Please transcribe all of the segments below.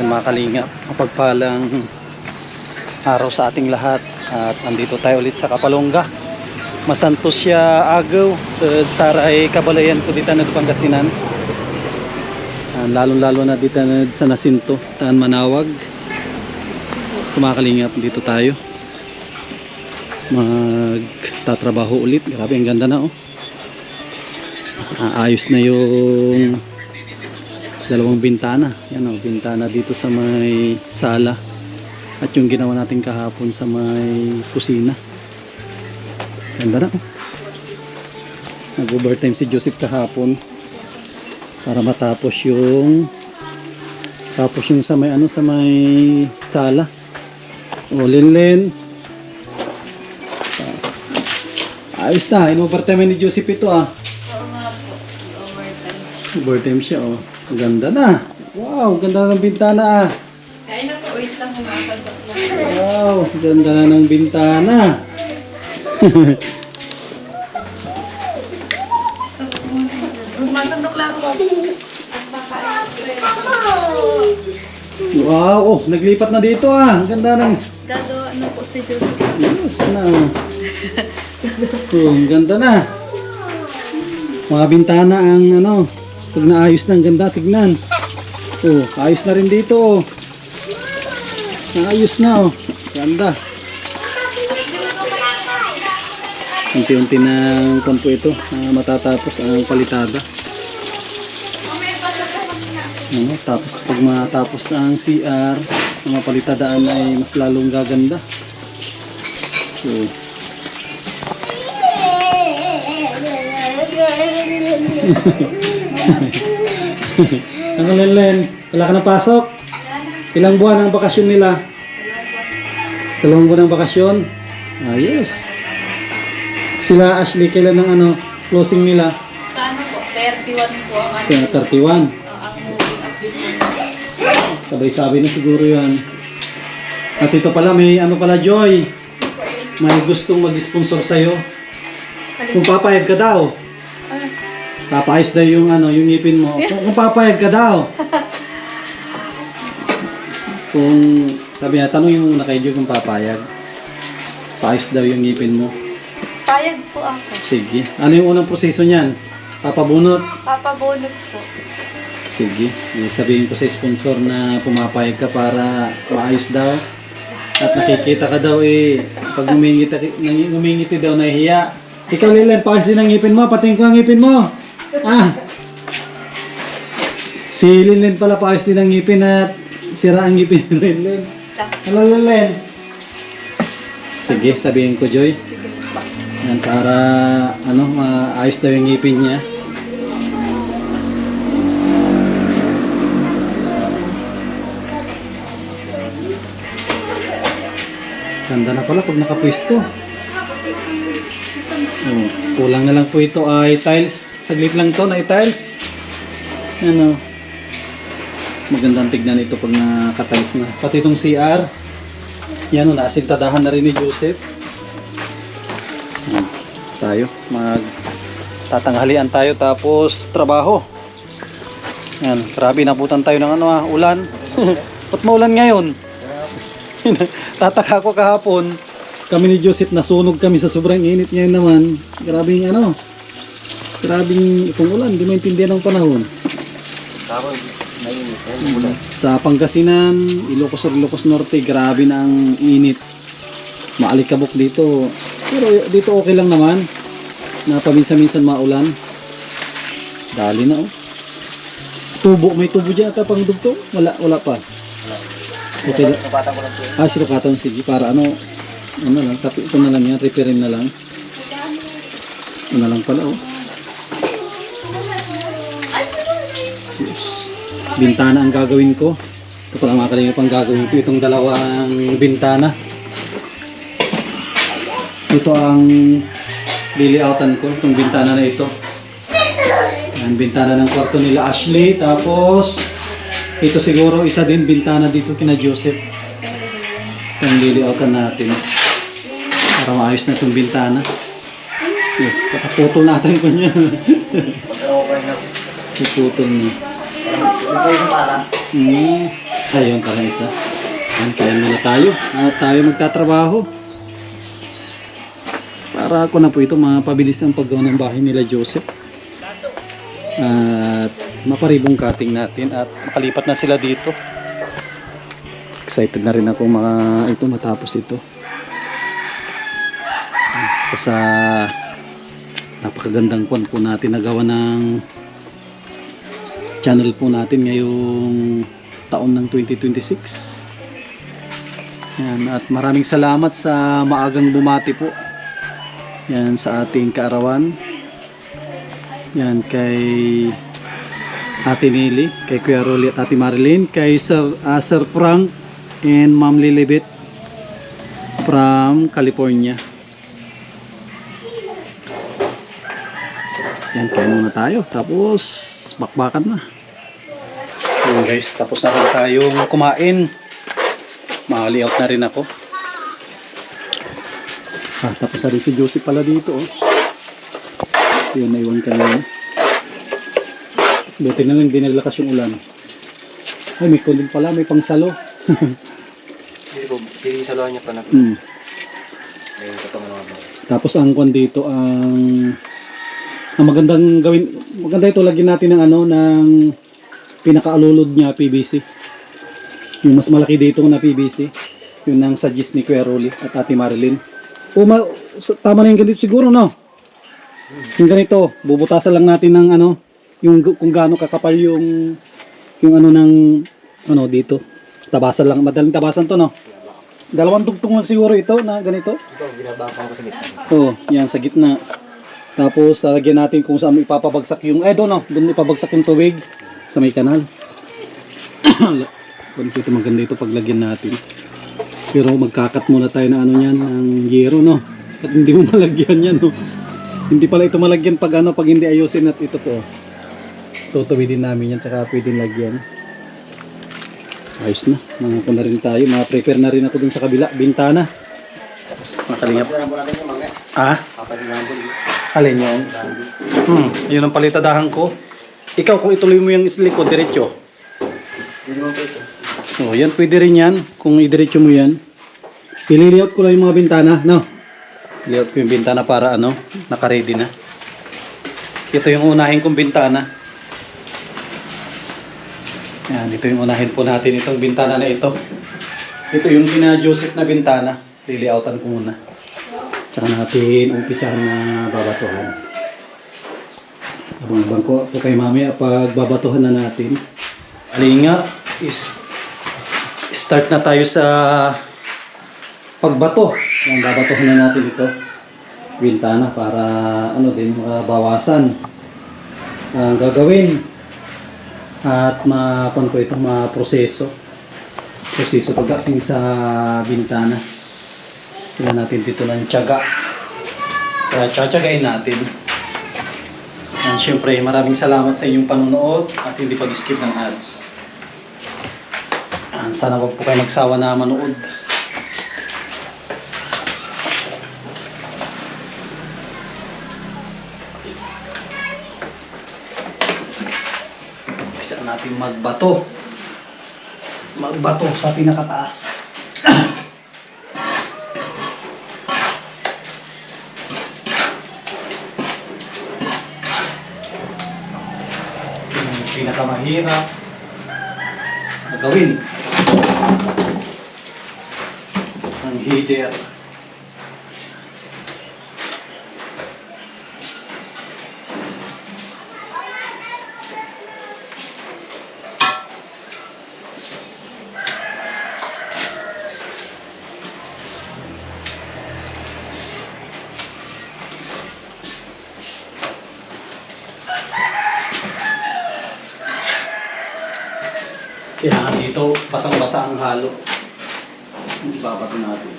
Mga kalingap, mapagpalang araw sa ating lahat. At andito tayo ulit sa Kapalonga, Masantos siya Agaw, Saray Kabalayan ko dito na Pangasinan. Lalo na dito na sa Nasinto, Taan Manawag. Mga kalingap, dito tayo magtatrabaho ulit. Grabe, ang ganda na oh. Ayos na yung dalawang bintana. Yan o, bintana dito sa may sala. At yung ginawa natin kahapon sa may kusina. Ganda na o. Nag-overtime si Joseph kahapon para matapos yung sa may sa may sala. O, Linlen. Ayos na, in-overtime ni Joseph ito ah. Oo nga po, overtime. Overtime siya oh. Ang ganda na. Wow, ganda na ng bintana ah. Kaya na po, wait lang, humakagak na. Wow, ganda na ng bintana. Masandok lang po. Wow, oh, naglipat na dito ah. Ang ganda ng... Gagawa na po si Joseph. Yes na. Oh, ang ganda na. Mga bintana ang pag naayos na, ang ganda tignan. Oh, ayos na rin dito oh. Naayos na oh. Ganda. Unti-unti ng konpo ito matatapos ang palitada. Tapos pag matapos ang CR, ang palitadaan ay mas lalong gaganda. So, ano Lenlen? Wala ka na pasok? Ilang buwan ang bakasyon nila? 2 buwan ang bakasyon? Ayos. Sila Ashley, kailan ang closing nila? Sa ano po, 31 po ang Sa 31. ang moving update po. Sabay-sabay na siguro yan. At ito pala, may pala Joy. May gustong mag-sponsor sa'yo. Kung papayag ka daw. Papayos daw yung yung ngipin mo. Kung papayag ka daw. Kung sabi niya, tanong yung muna kay Joy kung papayag. Paayos daw yung ngipin mo. Payag po ako. Sige. Ano yung unang proseso niyan? Papabunot? Papabunot po. Sige. Sabihin ko sa sponsor na pumapayag ka para maayos daw. At nakikita ka daw pag ngumingiti daw nahihiya. Ikaw Lilen, paayos din ang ngipin mo. Patingin ko ang ngipin mo. Si Lilen pala paayos din ang ngipin at sira ang ngipin ni Lilen. Hello Lilen. Sige, sabihin ko Joy. Sige pa. Yan, para maayos daw yung ngipin niya. Ganda na pala pag nakapwesto. Oh, kulang na lang po ito ay tiles. Saglit lang to na tiles. Yan o. Magandang tignan ito pag nakatiles na. Pati itong CR. Yan o, naasintadahan na rin ni Joseph. Tayo magtatanghalian tayo tapos trabaho. Yan, grabe nabutan tayo ng ulan. Ba't maulan ngayon? Tataka ko kahapon kami ni Joseph nasunog kami sa sobrang init ngayon naman. Grabing grabing itong ulan, hindi maintindihan ng panahon. Sa Pangasinan, Ilocos Norte, grabe na ang init. Maalikabok dito. Pero dito okay lang naman. Na paminsan-minsan maulan. Dali na oh. Tubo, may tubo dyan ata pang dugto? Wala pa. Okay lang. Sinukatan, sige. Para lang, tapi ito na lang yan. Repairin na lang. Ito na lang pala oh. Yes. Bintana ang gagawin ko. Ito pala mga kalingap ang gagawin ko. Itong dalawang bintana. Ito ang lilioutan ko, itong bintana na ito. Ang bintana ng kwarto nila Ashley. Tapos ito siguro isa din bintana dito kina Joseph. Itong lilioutan natin para maayos na itong bintana. Putol natin ko niya. Putol niya. Ayun pala isa. Ayan, kaya muna tayo. At tayo magtatrabaho. Para ako na po ito mapabilis ang paggawa ng bahay nila Joseph. At maparibong cutting natin at makalipat na sila dito. Excited na rin ako ito matapos ito. Sa napakagandang kwan po natin nagawa ng channel po natin ngayong taon ng 2026. Yan, at maraming salamat sa maagang bumati po. Yan sa ating kaarawan. Yan kay Ate Nili, kay Kuya Rolly at Ate Marilyn, kay Sir Frank and Ma'am Lilibet from California. Yan, kaya muna tayo. Tapos, bakbakan na. Yan guys, tapos na rin tayong kumain. Makali-out na rin ako. Tapos na rin si Josie pala dito. Oh. Yun, naiwan ka na. Buti na lang, di naglakas yung ulan. Ay, may kunin pala, may pangsalo. Hindi saluhan niya pa na. Tapos ang kwan dito, ang magandang gawin, maganda ito, lagyan natin ng ng pinakaalulod niya, PVC. Yung mas malaki dito na PVC. Yung nang suggest ni Kuya Rolly at Ate Marilyn. Tama na yung ganito siguro, no? Yung ganito, bubutasan lang natin ng yung kung gaano kakapal yung ng dito. Tabasan lang, madaling tabasan to, no? Dalawang tugtong lang siguro ito na ganito. Ito, binabakang ko sa gitna. Oo, yan sa gitna. Tapos lalagyan natin kung saan ipapabagsak yung doon ipabagsak yung tubig sa may kanal. Kung ito maganda ito paglagyan natin. Pero magkakat muna tayo na niyan ng yero, no? At hindi mo malagyan yan, no? Hindi pala ito malagyan pag pag hindi ayusin at ito po. Tutuwidin namin yan, tsaka pwedeng lagyan. Ayos na, mga na rin tayo. Prepare na rin ako dun sa kabila, bintana. Makalingap. Alin yun? Yun ang palitadahan ko. Ikaw kung ituloy mo yung isliko, diretso. Oh, yan pwede rin yan. Kung idiretso mo yan. I-layout ko lang yung mga bintana, no? Layout ko yung bintana para naka-ready na. Ito yung unahin kong bintana. Yan, ito yung unahin po natin itong bintana na ito. Ito yung kina-Joseph na bintana. Lilayoutan ko muna. Tsaka natin umpisahan na babatuhan. Abang-abang ko po kay mamaya pag babatuhan na natin. Alinga, start na tayo sa pagbato. Yan, babatuhan na natin ito. Bintana para mabawasan ang gagawin. At maproseso pagdating sa bintana. Kailangan natin dito ng tiyaga. Kaya tiyagain natin. And syempre maraming salamat sa inyong panonood at hindi pag-skip ng ads. And sana wag po kayo magsawa na manood. Natin magbato sa pinakataas. Yung pinakamahirap na gawin ang header. Kaya dito, basang-basa ang halo. Babato natin.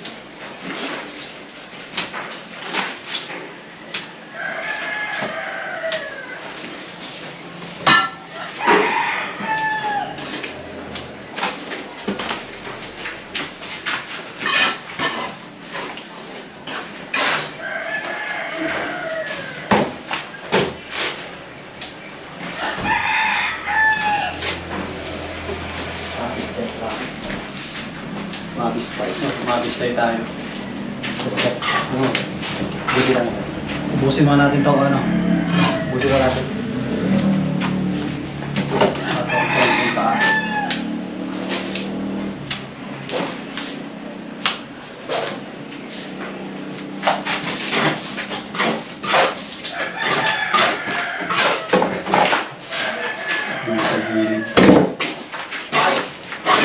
Mabis tayo. Mabis tayo. Buti lang. Ubusin muna natin ito, ano? Buti lang natin. Itong paa. Sa gilid.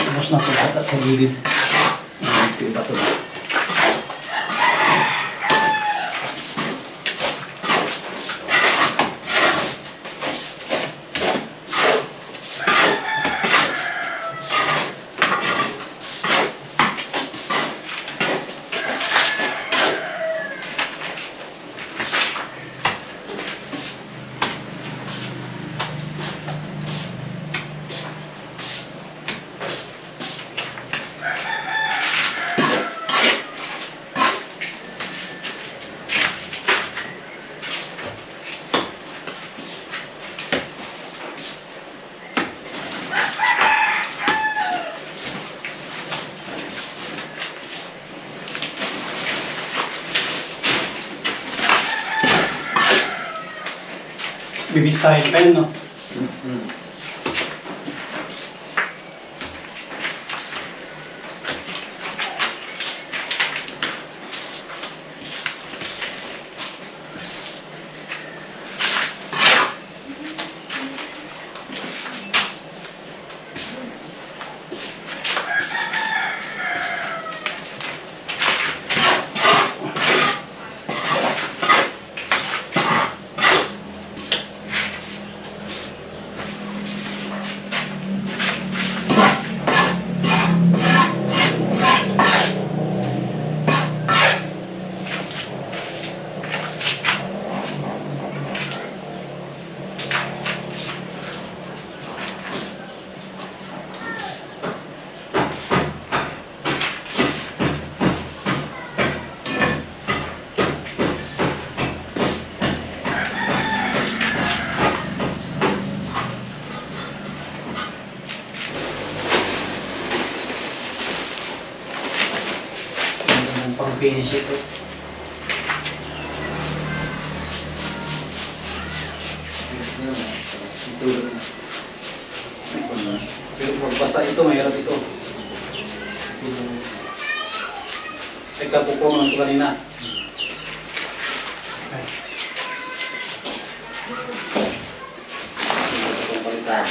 Tapos na ito sa gilid. Ito yung bato. Bibis tayo pen, no? Pang finish ito. Pero magbasa ito, mahirap ito. Teka po po lang ito kanina. Palitan.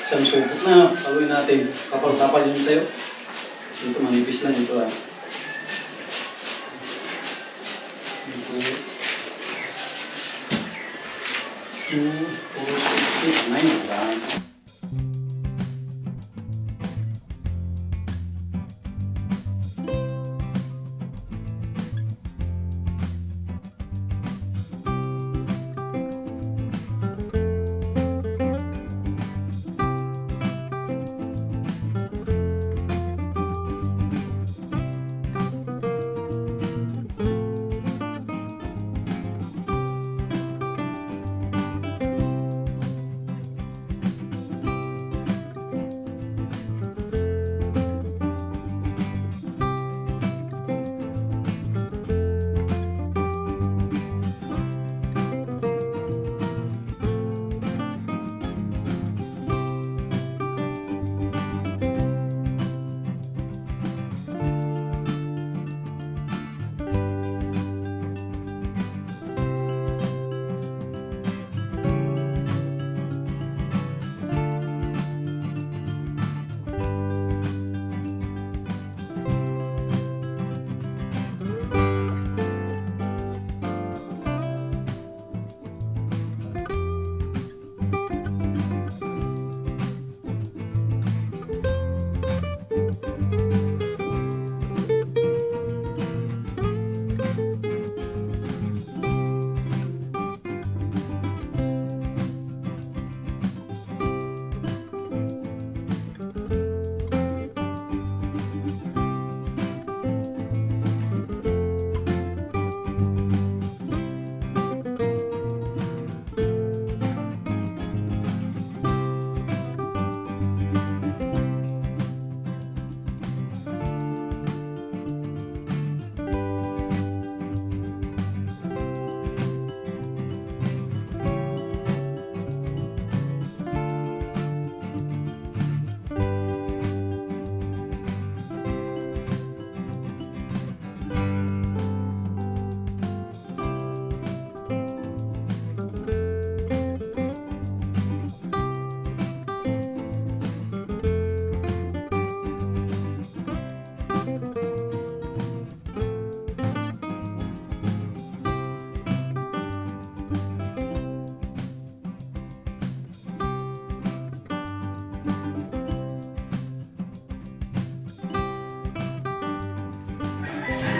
Isang supot na, paluin natin. Kapal-kapal yun sa'yo. Dito manipis lang ito ah. Dito. 2, 4, 6, 9.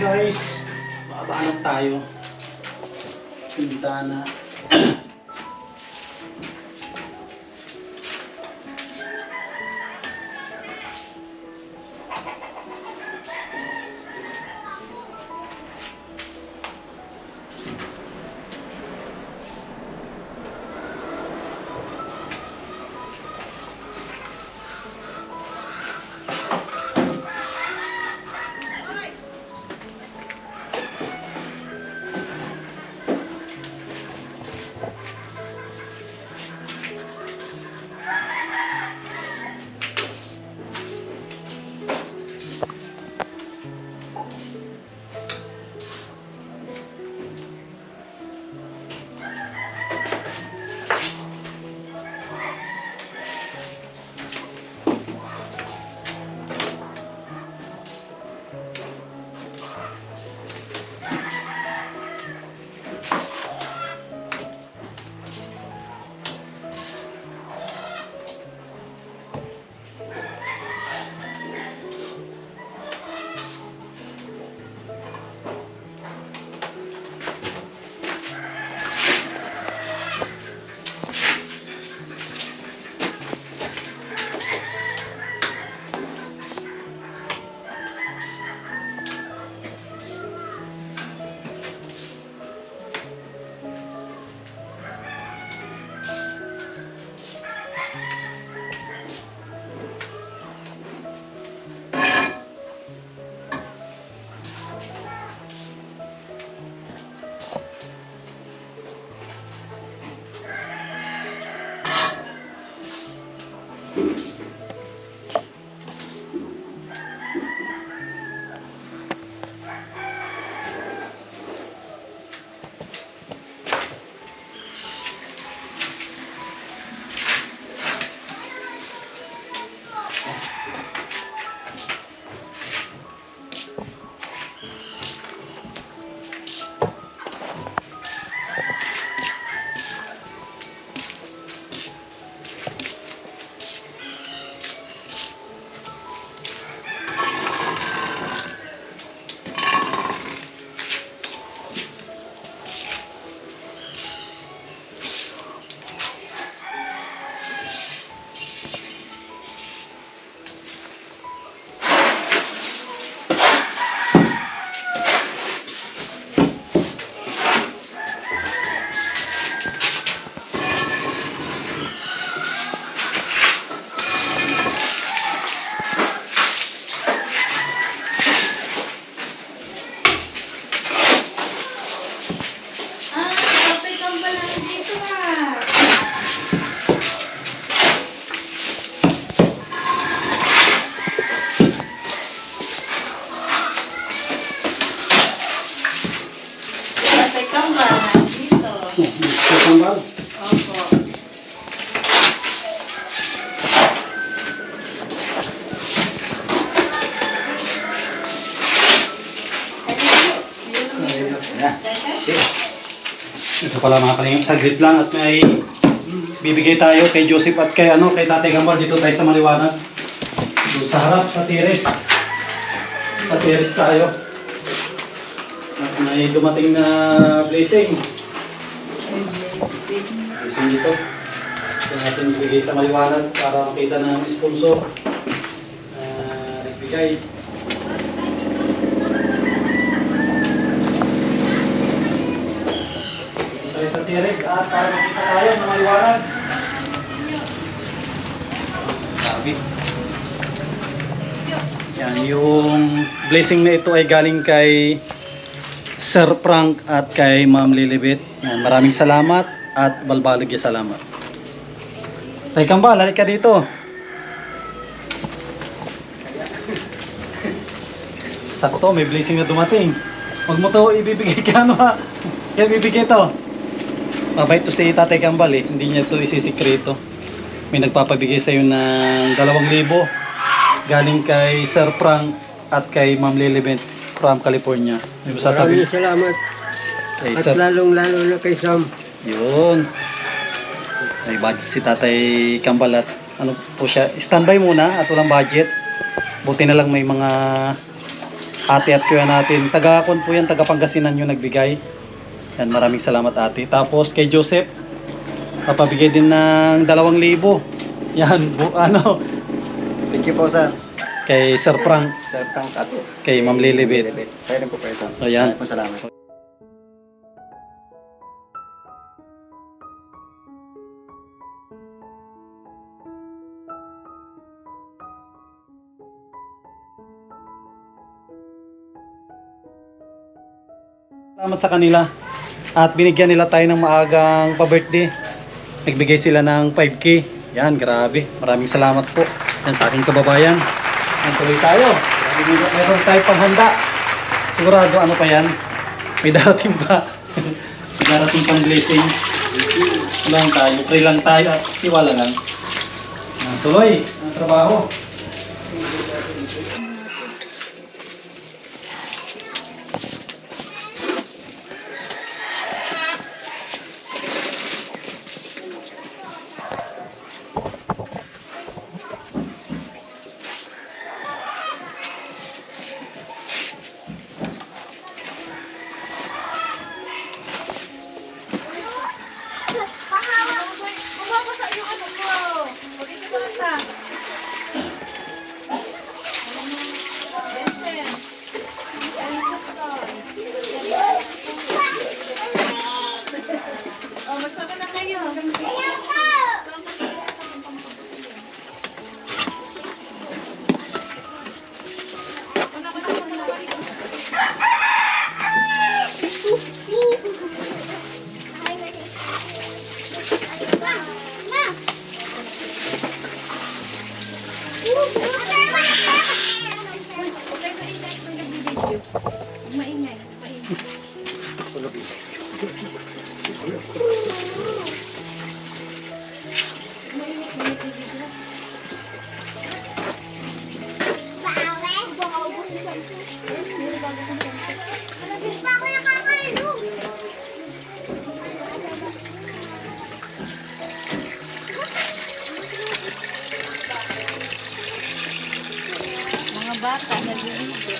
guys, makabanap tayo. Pintana. Tambal. Opo. Ito pala mga kalingap, saglit lang at may bibigay tayo kay Joseph at kay Tatay Gambal. Dito tayo sa maliwanag. Doon sa harap, sa tiris. Sa tiris tayo. At may dumating na blessing. Blessing dito. Ito natin ibigay sa maliwanag para makita ng sponsor. Ibigay. Dito tayo sa tiris at para makita tayo ng maliwanag. Sabi. Yan, yung blessing na ito ay galing kay Sir Frank at kay Ma'am Lilibet. Yan, maraming salamat at balbalig yung salamat. Tay Kambal, halika dito. Sakto, may blessing na dumating. Huwag mo to ibibigay kay ano ha. Yan, bibigay to. Mabait to si Tatay Kambal eh. Hindi niya to isisikreto. May nagpapabigay sa'yo ng 2,000 galing kay Sir Frank at kay Ma'am Lilibet from California. May masasabi? Maraming salamat. Kay At Sir. lalong-lalo na kay Sam. Yun. May budget si Tatay Kambal at ano po siya. Standby muna at walang budget. Buti na lang may mga ate at kuya natin. Taga-kon po yan, taga Pangasinan yung nagbigay. Yan, maraming salamat ate. Tapos kay Joseph, papabigay din ng 2,000. Yan, ano, Thank you po, sir. kay Sir Frank, Sir Frank at kay Ma'am Lilibet. Sa'yo rin po, person. Ayan. Maraming po salamat. Salamat sa kanila. At binigyan nila tayo ng maagang pa-birthday. Nagbigay sila ng 5K. Yan, grabe. Maraming salamat po. Yan sa aking kababayan. Yan, tuloy tayo. Meron tayo panghanda. Sigurado ano pa yan? May darating pa. May darating pang blessing. Lang tayo. Pray lang tayo at tiwala lang. Yan, tuloy ang trabaho. Bumaba sa iyo ano mo. Dito ka lang sa. Vincent. Oh, magsama na kayo. Maingay. Mga bata naliligo.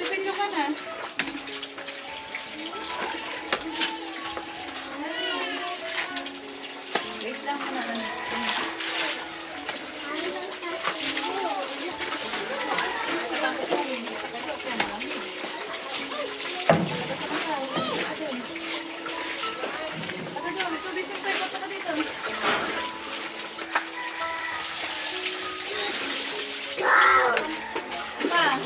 Video ka na. Wait lang muna. Pa.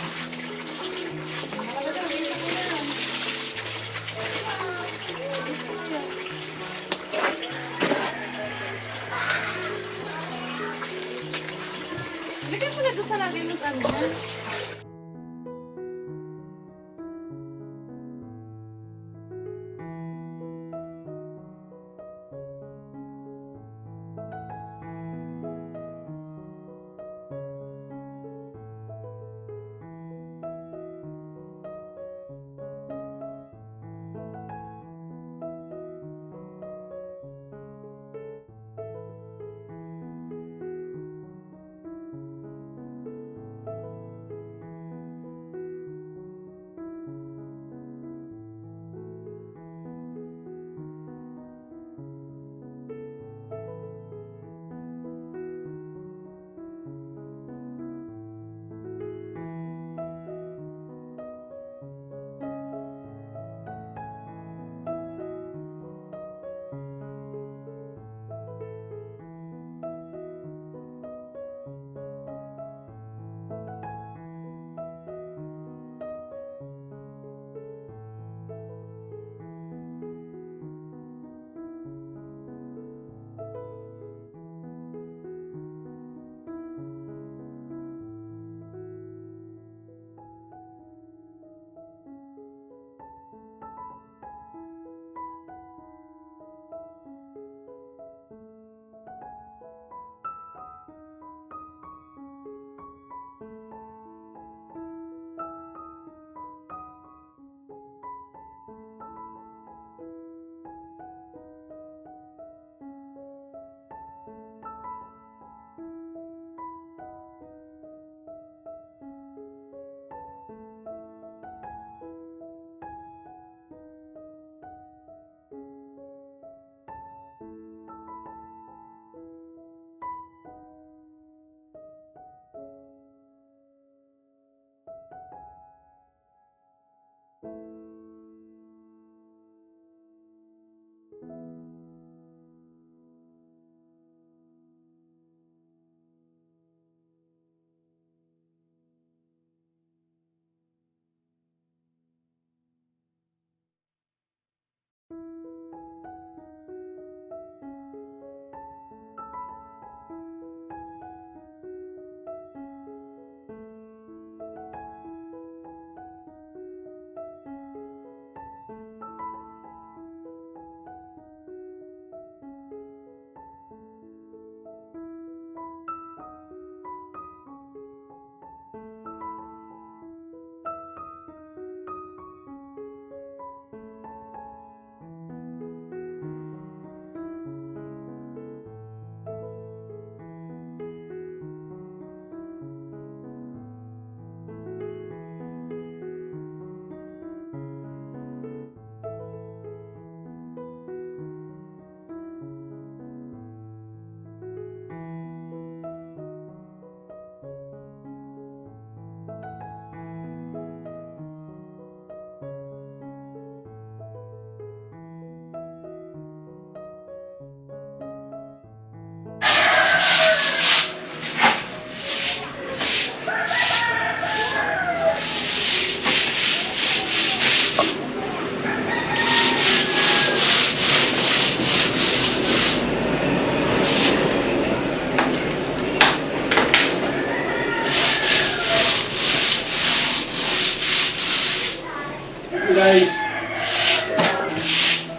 Guys,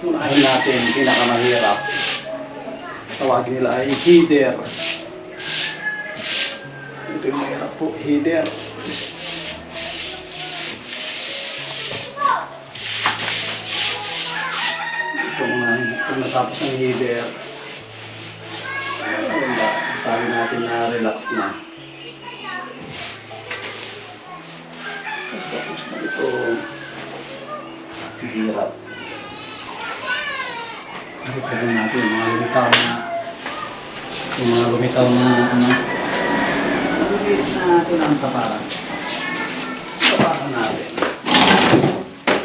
unahin natin pinakamahirap. Tawagin nila ay header. Ito yung mahirap po, header. Ito unahin. Pag natapos ang header, sabi natin na relax na. Tapos na ito, hirap. Ipagin natin yung mga lumitaw na maliit na ito na ang taparan. Taparan natin.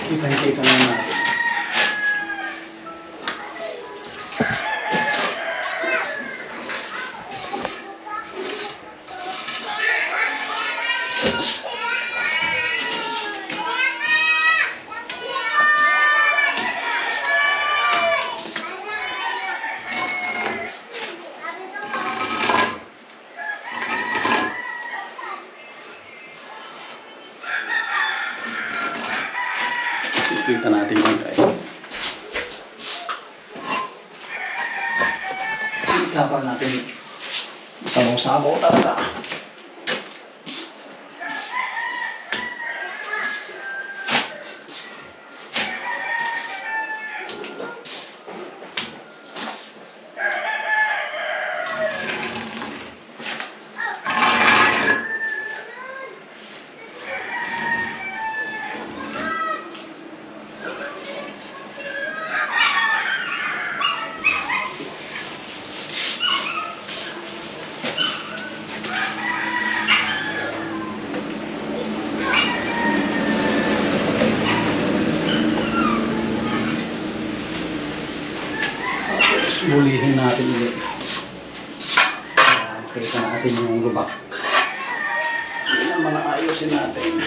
Kita na natin. Kita natin yun guys. Kapal natin. Sabaw-sabaw talaga. Bulihin natin ulit. Kita natin yung lubak. Hindi naman ayusin natin.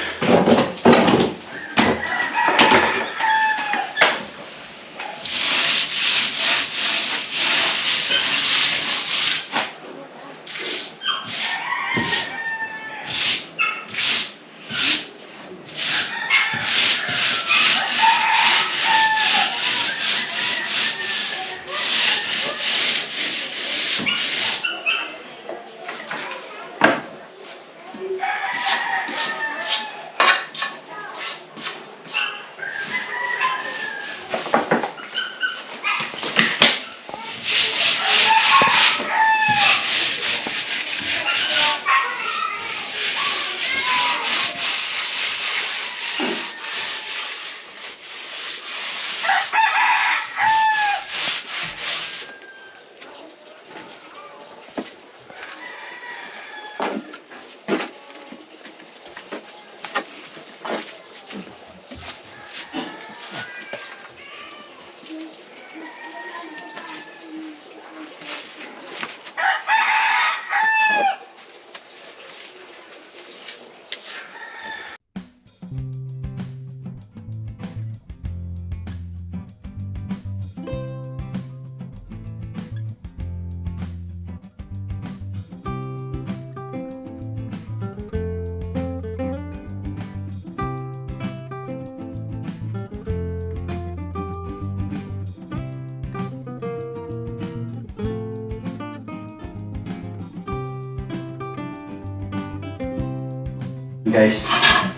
Guys,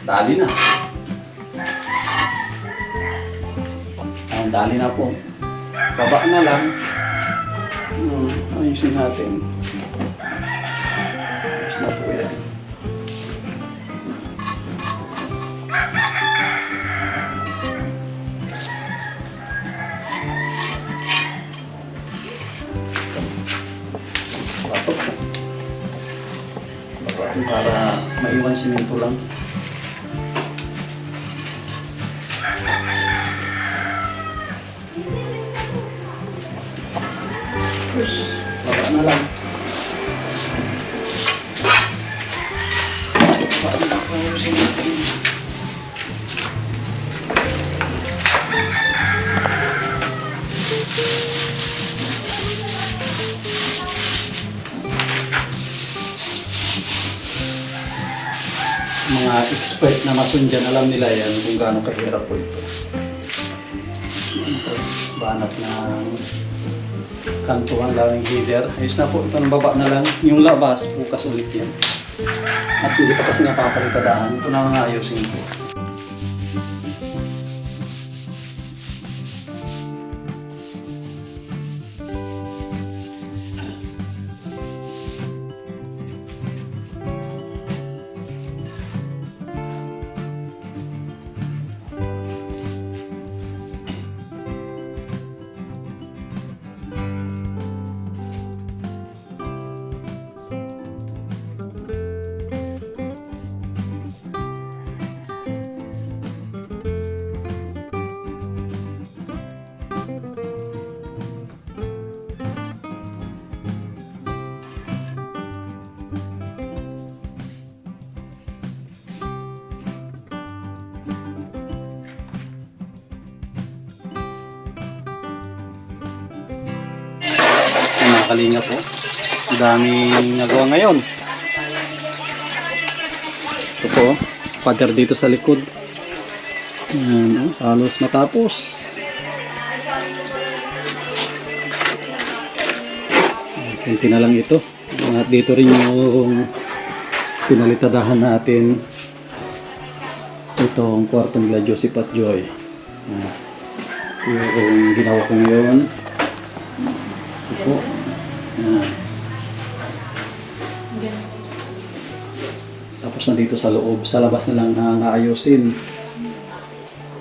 dali na. Dali na po. Baba na lang. Ayusin natin. Ayos na po yan. Para maiwan simento lang. Terus, baba na lang. Baba na po yung simento. Mga mga expert na mason dyan, alam nila yan kung gaano kahirap po ito. Ito, banat ng kantuhan lang yung header. Ayos na po, ito ng baba na lang. Yung labas, bukas ulit yan. At hindi pa kasi napapalitadaan. Ito na nga ayusin po. Mga kalinga po. Ang daming nagawa ngayon. Ito po, pader dito sa likod. Ayan, halos matapos. Kunti na lang ito. At dito rin yung pinalitadahan natin itong kwarto nila Joseph at Joy. Yung ginawa ko ngayon. Ito po. Ayan. Tapos na dito sa loob. Sa labas na lang ang aayusin.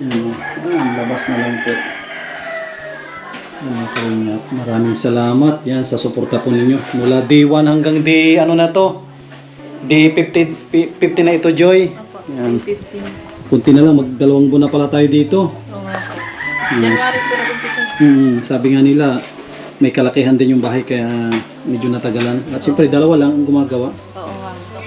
Ayan. Labas na lang po. Ayan, maraming salamat yan sa suporta po ninyo. Mula day 1 hanggang day ano na to? Day 50 na ito, Joy. Ayan. 15. Kunti na lang, mag-2 buwan na pala tayo dito. Oo nga po. Yes. January po na-umpisa. Sabi nga nila, may kalakihan din yung bahay kaya medyo natagalan. At siyempre, 2 lang ang gumagawa. Oo nga po.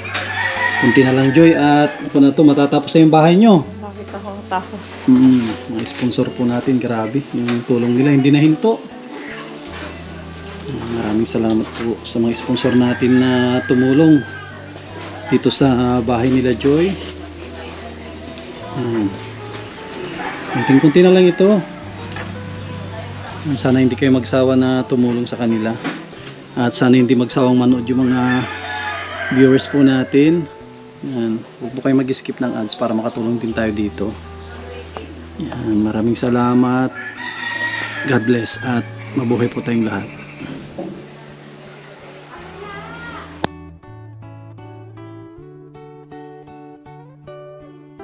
Kunti na lang, Joy. At ako na to, matatapos na yung bahay nyo. Bakit ako tapos? Mga sponsor po natin, grabe. Yung tulong nila, hindi nahinto. Maraming salamat po sa mga sponsor natin na tumulong dito sa bahay nila Joy. Kunting-kunti na lang ito. Sana hindi kayo magsawa na tumulong sa kanila. At sana hindi magsawang manood yung mga viewers po natin. Yan. Huwag po kayo mag-skip ng ads para makatulong din tayo dito. Yan. Maraming salamat. God bless at mabuhay po tayong lahat.